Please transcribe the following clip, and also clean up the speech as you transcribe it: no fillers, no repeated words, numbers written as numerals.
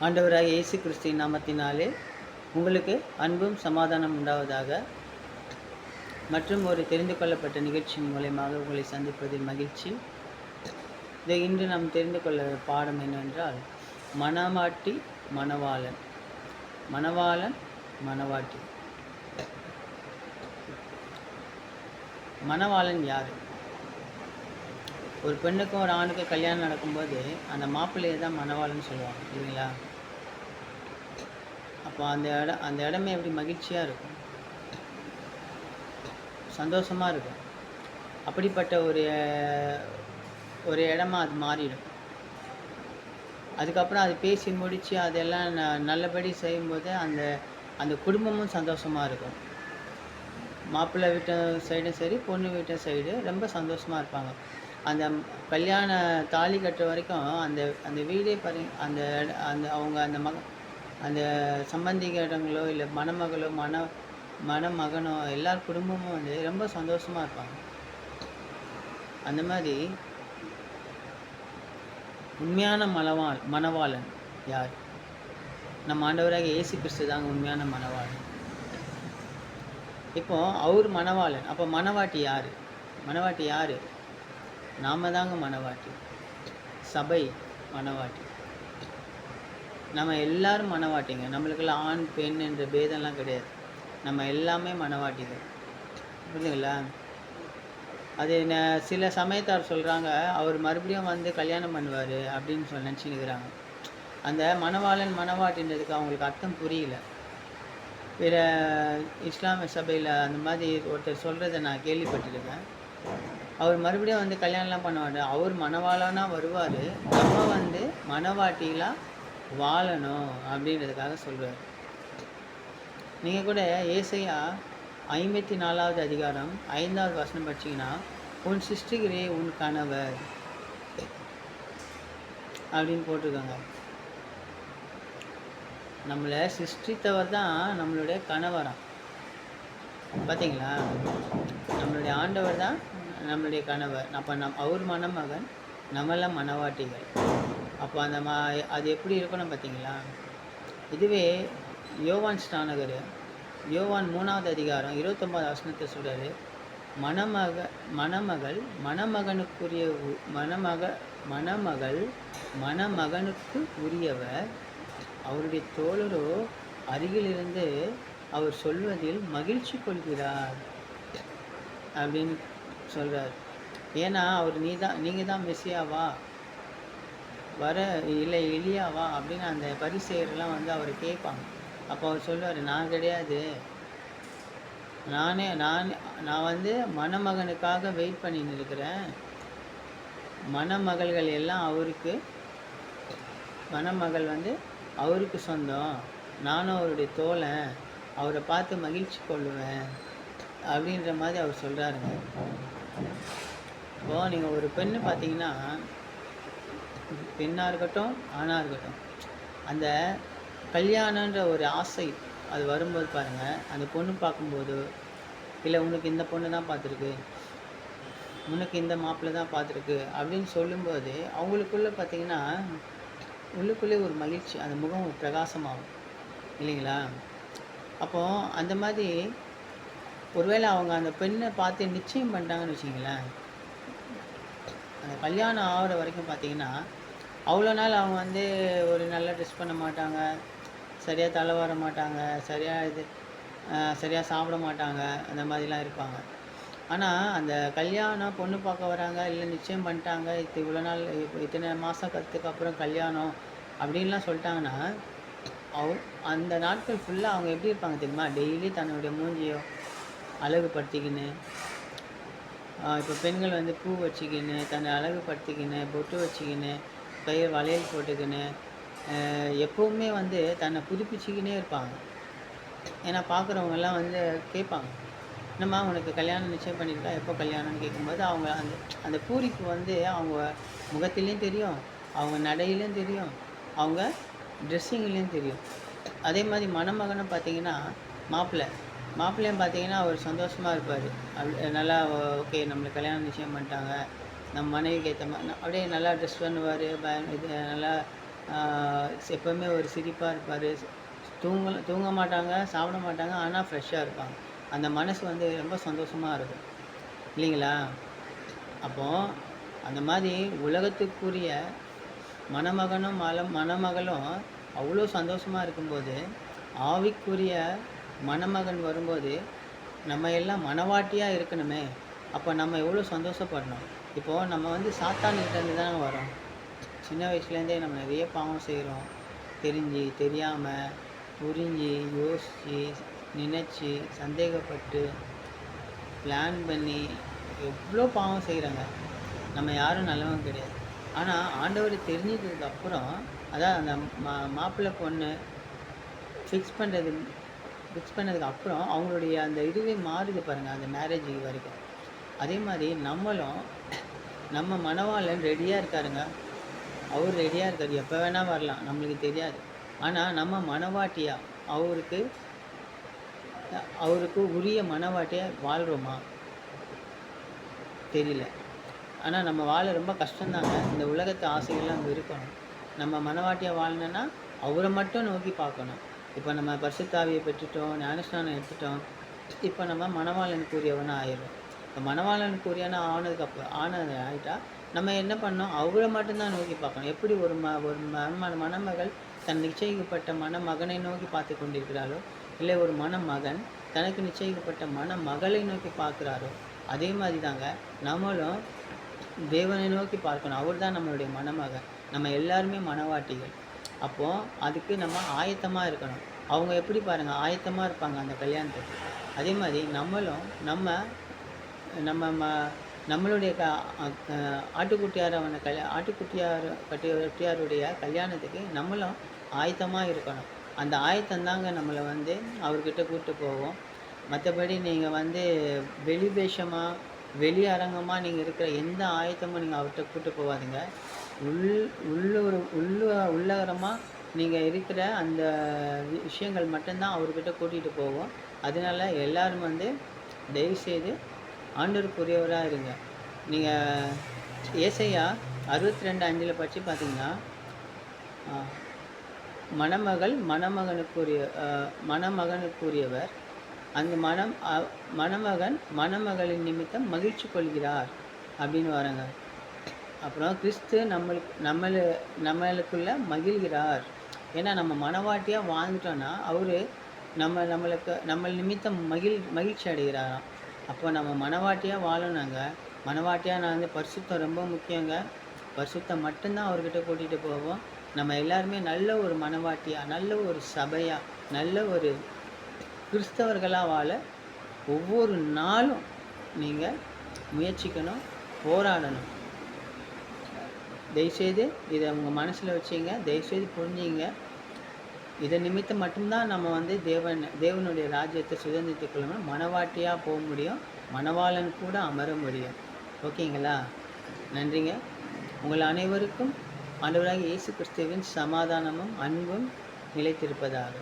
ஆண்டவராகிய இயேசு கிறிஸ்துவின் நாமத்தினாலே உங்களுக்கு அன்பும் சமாதானம் உண்டாவதாக. மற்றும் ஒரு தெரிந்து கொள்ளப்பட்ட நிகழ்ச்சியின் மூலமாக உங்களை சந்திப்பதில் மகிழ்ச்சி. இன்று நாம் தெரிந்து கொள்ள பாடம் என்னவென்றால், மணவாட்டி மணவாளன். மணவாளன் மணவாட்டி. மணவாளன் யார்? ஒரு பெண்ணுக்கும் ஒரு ஆணுக்கும் கல்யாணம் நடக்கும்போது அந்த மாப்பிள்ளையை தான் மணவாளன் சொல்லுவாங்க, இல்லைங்களா? அப்போ அந்த இடமே எப்படி மகிழ்ச்சியாக இருக்கும், சந்தோஷமாக இருக்கும். அப்படிப்பட்ட ஒரு இடமா அது மாறிடும். அதுக்கப்புறம் அது பேசி முடித்து அதெல்லாம் நல்லபடி செய்யும்போது அந்த குடும்பமும் சந்தோஷமாக இருக்கும். மாப்பிள்ளை வீட்டு சைடும் சரி, பொண்ணு வீட்டு சைடு ரொம்ப சந்தோஷமாக இருப்பாங்க. அந்த கல்யாண தாலி கட்டுற வரைக்கும் அந்த வீடே அந்த அவங்க அந்த சம்பந்திகளிடங்களோ இல்லை மணமகளோ மணமகனோ எல்லார் குடும்பமும் வந்து ரொம்ப சந்தோஷமாக இருப்பாங்க. அந்த மாதிரி உண்மையான மணவாளன் யார்? நம்ம ஆண்டவராக இயேசு கிறிஸ்து தாங்க உண்மையான மணவாளன். இப்போ அவர் மணவாளன், அப்போ மணவாட்டி யார்? மணவாட்டி யார்? நாம தாங்க மணவாட்டி. சபை மணவாட்டி. நம்ம எல்லாரும் மணவாட்டிங்க. நம்மளுக்கெல்லாம் ஆண் பெண் என்ற பேதம்லாம் கிடையாது. நம்ம எல்லாமே மணவாட்டிகள், புரியுதுங்களா? அது சில சமயத்தார் சொல்கிறாங்க, அவர் மறுபடியும் வந்து கல்யாணம் பண்ணுவார் அப்படின்னு நினச்சிக்கிறாங்க. அந்த மணவாளன் மணவாட்டின்றதுக்கு அவங்களுக்கு அர்த்தம் புரியல. பிற இஸ்லாமிய சபையில் அந்த மாதிரி ஒருத்தர் சொல்கிறத நான் கேள்விப்பட்டிருக்கேன். அவர் மறுபடியும் வந்து கல்யாணம்லாம் பண்ணுவார். அவர் மணவாளனாக வருவார், நம்ம வந்து மணவாட்டிலாம் வாழணும் அப்படின்றதுக்காக சொல்கிறார். நீங்கள் கூட ஏசாயா 54வது அதிகாரம் 5வது வசனம் படிச்சிங்கன்னா, உன் சிருஷ்டிகரே உன் கணவர் அப்படின்னு போட்டிருக்காங்க. நம்மளை சிருஷ்டித்தவர் தான் நம்மளுடைய கணவராம். பார்த்தீங்களா? நம்மளுடைய ஆண்டவர் தான் நம்மளுடைய கணவர். அப்போ அவர் மணமகன், நம்மளாம் மணவாட்டிகள். அப்போ அது எப்படி இருக்கணும் பார்த்தீங்களா? இதுவே யோவான் ஸ்நானகர் யோவான் 3வது அதிகாரம் 29வது வசனத்தை சொல்கிறாரு, மணமகள் மணமகனுக்கு உரியவர், அவருடைய தோழரோ அருகிலிருந்து அவர் சொல்வதில் மகிழ்ச்சி கொள்கிறார் அப்படின்னு சொல்கிறார். ஏன்னா அவர் நீங்கள் தான் மெசியாவா, வர இல்லை எலியாவா அப்படின்னு அந்த பரிசேயரெல்லாம் வந்து அவரை கேட்பாங்க. அப்போ அவர் சொல்லுவார், நான் கிடையாது, நான் வந்து மணமகனுக்காக வெயிட் பண்ணின்னு இருக்கிறேன். மணமகள்கள் எல்லாம் மணமகள் வந்து அவருக்கு சொந்தம், நானும் அவருடைய தோழன், அவரை பார்த்து மகிழ்ச்சி கொள்ளுவேன் அப்படின்ற மாதிரி அவர் சொல்கிறாருங்க. இப்போது நீங்கள் ஒரு பெண்ணு பார்த்தீங்கன்னா, பெண்ணாக இருக்கட்டும் ஆணாக இருக்கட்டும், அந்த கல்யாணன்ற ஒரு ஆசை அது வரும்போது பாருங்கள், அந்த பொண்ணு பார்க்கும்போது, இல்லை உனக்கு இந்த பொண்ணு தான் பார்த்துருக்கு, உனக்கு இந்த மாப்பிள்ளை தான் பார்த்துருக்கு அப்படின்னு சொல்லும்போது அவங்களுக்குள்ளே பார்த்தீங்கன்னா உள்ளுக்குள்ளே ஒரு மகிழ்ச்சி, அந்த முகம் ஒரு பிரகாசமாகும், இல்லைங்களா? அப்போது அந்த மாதிரி ஒருவேளை அவங்க அந்த பெண்ணை பார்த்து நிச்சயம் பண்ணிட்டாங்கன்னு வச்சிங்களேன், அந்த கல்யாணம் ஆகிற வரைக்கும் பார்த்தீங்கன்னா அவ்வளோ நாள் அவங்க வந்து ஒரு நல்லா ட்ரெஸ் பண்ண மாட்டாங்க, சரியாக தலை வர மாட்டாங்க, சரியாக சாப்பிட மாட்டாங்க, அந்த மாதிரிலாம் இருப்பாங்க. ஆனால் அந்த கல்யாணம் பொண்ணு பார்க்க வராங்க, இல்லை நிச்சயம் பண்ணிட்டாங்க, இவ்வளோ நாள் இத்தனை மாதம் கற்றுக்கு அப்புறம் கல்யாணம் அப்படின்லாம் சொல்லிட்டாங்கன்னா, அந்த நாட்கள் ஃபுல்லாக அவங்க எப்படி இருப்பாங்க தெரியுமா? டெய்லி தன்னுடைய மூஞ்சியோ அழகுபடுத்திக்கின்னு, இப்போ பெண்கள் வந்து பூ வச்சுக்கின்னு, தன்னை அழகுபடுத்திக்கின்னு, பொட்டு வச்சுக்கின்னு, கையில் வளையல் போட்டுக்கின்னு, எப்போவுமே வந்து தன்னை புதுப்பிச்சுக்கினே இருப்பாங்க. ஏன்னா பார்க்குறவங்கெல்லாம் வந்து கேட்பாங்க, என்னம்மா உனக்கு கல்யாணம் நிச்சயம் பண்ணியிருக்கா, எப்போ கல்யாணம்னு கேட்கும்போது அவங்க அந்த பூரிப்பு வந்து அவங்க முகத்திலையும் தெரியும், அவங்க நடையிலையும் தெரியும், அவங்க ட்ரெஸ்ஸிங்லேயும் தெரியும். அதே மாதிரி மணமகனும் பார்த்தீங்கன்னா மாப்பிள்ளையும் பார்த்தீங்கன்னா அவர் சந்தோஷமாக இருப்பார். நல்லா ஓகே, நம்மளுக்கு கல்யாணம் நிச்சயம் பண்ணிட்டாங்க, நம்ம மனைவிக்கு ஏற்ற மாதிரி அப்படியே நல்லா ட்ரெஸ் பண்ணுவார், இது நல்லா எப்போவுமே ஒரு சிரிப்பாக இருப்பார். தூங்க மாட்டாங்க, சாப்பிட மாட்டாங்க, ஆனால் ஃப்ரெஷ்ஷாக இருப்பாங்க. அந்த மனசு வந்து ரொம்ப சந்தோஷமாக இருக்கும் இல்லைங்களா? அப்போது அந்த மாதிரி உலகத்துக்குரிய மணமகனும் மணமகளும் அவ்வளோ சந்தோஷமாக இருக்கும்போது, ஆவிக்குரிய மணமகன் வரும்போது நம்ம எல்லாம் மணவாட்டியாக இருக்கணுமே. அப்போ நம்ம எவ்வளோ சந்தோஷப்படணும். இப்போது நம்ம வந்து சாத்தான்கிட்டேருந்து தானே வரோம். சின்ன வயசுலேருந்தே நம்ம நிறைய பாவம் செய்கிறோம். தெரிஞ்சு தெரியாமல் புரிஞ்சு யோசித்து நினச்சி சந்தேகப்பட்டு பிளான் பண்ணி எவ்வளோ பாவம் செய்கிறாங்க. நம்ம யாரும் நல்லவங்க கிடையாது. ஆனால் ஆண்டவர் தெரிஞ்சதுக்கப்புறம், அதாவது அந்த மாப்பிள்ளை பொண்ணு ஃபிக்ஸ் பண்ணதுக்கு அப்புறம் அவங்களுடைய அந்த இதுவே மாறுது பாருங்கள், அந்த மேரேஜ் வரைக்கும். அதே மாதிரி நம்மளும் நம்ம மணவாளன் ரெடியாக இருக்காருங்க. அவர் ரெடியாக இருக்கார், எப்போ வேணால் வரலாம், நம்மளுக்கு தெரியாது. ஆனால் நம்ம மணவாட்டியாக அவருக்கு உரிய மணவாட்டியாக வாழ்கிறோமா தெரியல. ஆனால் நம்ம வாழ ரொம்ப கஷ்டம்தாங்க. இந்த உலகத்து ஆசைகள்லாம் அங்கே இருக்கணும். நம்ம மனவாட்டியாக வாழணுன்னா அவரை மட்டும் நோக்கி பார்க்கணும். இப்போ நம்ம பரிசுத்தாவியை பெற்றுட்டோம், ஞானஸ்நானம் எடுத்துட்டோம். இப்போ நம்ம மணவாளனுக்குரியவனாக ஆயிடும். இப்போ மணவாளனுக்குரியவனா ஆகிட்டா நம்ம என்ன பண்ணோம், அவரை மட்டும்தான் நோக்கி பார்க்கணும். எப்படி ஒரு மணமகள் தன் நிச்சயிக்கப்பட்ட மணமகனை நோக்கி பார்த்து கொண்டிருக்கிறாரோ, இல்லை ஒரு மணமகன் தனக்கு நிச்சயிக்கப்பட்ட மணமகளை நோக்கி பார்க்குறாரோ, அதே மாதிரி தாங்க நம்மளும் தேவனை நோக்கி பார்க்கணும். அவர் தான் நம்மளுடைய மணமகன். நம்ம எல்லாருமே மணவாட்டிகள். அப்போது அதுக்கு நம்ம ஆயத்தமாக இருக்கணும். அவங்க எப்படி பாருங்கள், ஆயத்தமாக இருப்பாங்க அந்த கல்யாணத்துக்கு. அதே மாதிரி நம்மளும் நம்மளுடைய ஆட்டுக்குட்டியாருடைய கல்யாணத்துக்கு நம்மளும் ஆயத்தமாக இருக்கணும். அந்த ஆயத்தந்தாங்க நம்மளை வந்து அவர்கிட்ட கூப்பிட்டு போவோம். மற்றபடி நீங்கள் வந்து வெளி அரங்கமாக நீங்கள் இருக்கிற எந்த ஆயத்தமும் நீங்கள் அவர்கிட்ட கூப்பிட்டு போகாதீங்க. உள்ளகரமாக நீங்கள் இருக்கிற அந்த விஷயங்கள் மட்டும்தான் அவர்கிட்ட கூட்டிகிட்டு போவோம். அதனால எல்லோரும் வந்து தயவுசெய்து ஆண்டவருக்குரியவராக இருங்க. நீங்கள் ஏசாயா 62:5 படித்து பார்த்தீங்கன்னா, மணமகனுக்குரியவர், அந்த மணமகன் மணமகளின் நிமித்தம் மகிழ்ச்சி கொள்கிறார் அப்படின்னு வராங்க. அப்புறம் கிறிஸ்து நம்மளுக்குள்ள மகிழ்கிறார். ஏன்னா நம்ம மணவாட்டியாக வாழ்ந்துட்டோன்னா அவர் நம்ம நிமித்தம் மகிழ்ச்சி அடைகிறாராம். அப்போ நம்ம மணவாட்டியாக வாழணுங்க. மணவாட்டியாக நான் வந்து பரிசுத்தம் ரொம்ப முக்கியங்க. பரிசுத்தம் மட்டும்தான் அவர்கிட்ட கூட்டிகிட்டு போவோம். நம்ம எல்லாருமே நல்ல ஒரு மணவாட்டியாக, நல்ல ஒரு சபையாக, நல்ல ஒரு கிறிஸ்தவர்களாக வாழ ஒவ்வொரு நாளும் நீங்கள் முயற்சிக்கணும், போராடணும். தயவுசெய்து இதை உங்கள் மனசில் வச்சிங்க, தயவுசெய்து புரிஞ்சிங்க. இதை நிமித்தம் மட்டும்தான் நம்ம வந்து தேவனுடைய ராஜ்யத்தை சுதந்திரத்துக் கொள்ளணும், மணவாட்டியாக போக முடியும், மணவாளன் கூட அமர முடியும். ஓகேங்களா? நன்றிங்க. உங்கள் அனைவருக்கும் ஆண்டவராகிய இயேசு கிறிஸ்துவின் சமாதானமும் அன்பும் நிலைத்திருப்பதாக.